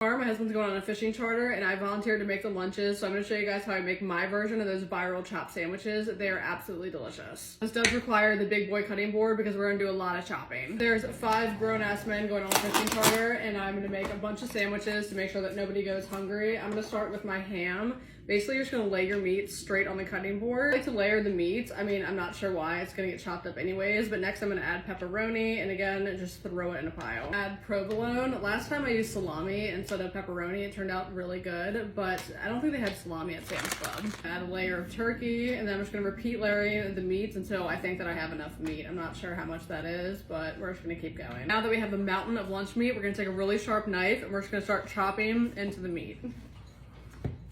Tomorrow, my husband's going on a fishing charter and I volunteered to make the lunches, so I'm going to show you guys how I make my version of those viral chopped sandwiches. They are absolutely delicious. This does require the big boy cutting board because we're going to do a lot of chopping. There's 5 grown-ass men going on a fishing charter and I'm going to make a bunch of sandwiches to make sure that nobody goes hungry. I'm going to start with my ham. Basically, you're just gonna lay your meats straight on the cutting board. I like to layer the meats. I mean, I'm not sure why. It's gonna get chopped up anyways, but next I'm gonna add pepperoni, and again, just throw it in a pile. Add provolone. Last time I used salami instead of pepperoni. It turned out really good, but I don't think they had salami at Sam's Club. Add a layer of turkey, and then I'm just gonna repeat layering the meats until I think that I have enough meat. I'm not sure how much that is, but we're just gonna keep going. Now that we have the mountain of lunch meat, we're gonna take a really sharp knife, and we're just gonna start chopping into the meat.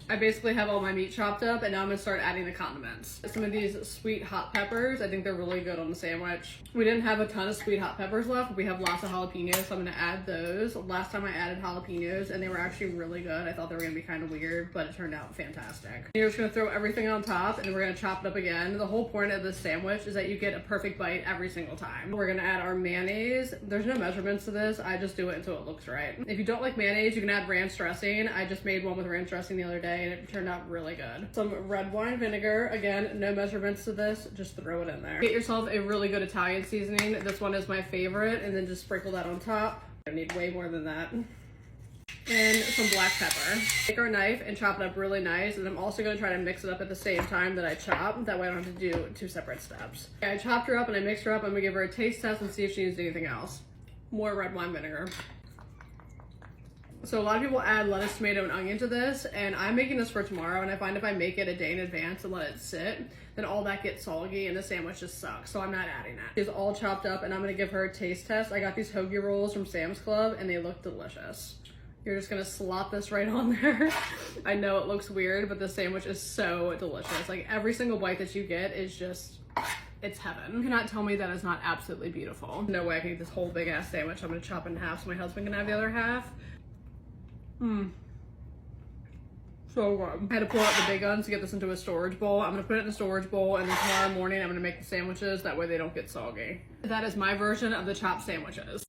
I basically have all my meat chopped up, and now I'm gonna start adding the condiments. Some of these sweet hot peppers, I think they're really good on the sandwich. We didn't have a ton of sweet hot peppers left, but we have lots of jalapenos, so I'm gonna add those. Last time I added jalapenos, and they were actually really good. I thought they were gonna be kind of weird, but it turned out fantastic. You're just gonna throw everything on top, and then we're gonna chop it up again. The whole point of this sandwich is that you get a perfect bite every single time. We're gonna add our mayonnaise. There's no measurements to this. I just do it until it looks right. If you don't like mayonnaise, you can add ranch dressing. I just made one with ranch dressing the other day, and it turned out really good. Some red wine vinegar. Again, no measurements to this, just throw it in there. Get yourself a really good Italian seasoning. This one is my favorite, and then just sprinkle that on top. I need way more than that. And some black pepper. Take our knife and chop it up really nice, and I'm also going to try to mix it up at the same time that I chop. That way I don't have to do 2 separate steps. Okay, I chopped her up and I mixed her up. I'm going to give her a taste test and see if she needs anything else. More red wine vinegar. So a lot of people add lettuce, tomato, and onion to this, and I'm making this for tomorrow, and I find if I make it a day in advance and let it sit, then all that gets soggy and the sandwich just sucks, so I'm not adding that. It's all chopped up, and I'm gonna give her a taste test. I got these hoagie rolls from Sam's Club, and they look delicious. You're just gonna slop this right on there. I know it looks weird, but the sandwich is so delicious. Like, every single bite that you get is just, it's heaven. You cannot tell me that is not absolutely beautiful. No way I can eat this whole big ass sandwich. I'm gonna chop it in half so my husband can have the other half. So good. I had to pull out the big guns to get this into a storage bowl. I'm gonna put it in a storage bowl, and then tomorrow morning I'm gonna make the sandwiches. That way they don't get soggy. That is my version of the chopped sandwiches.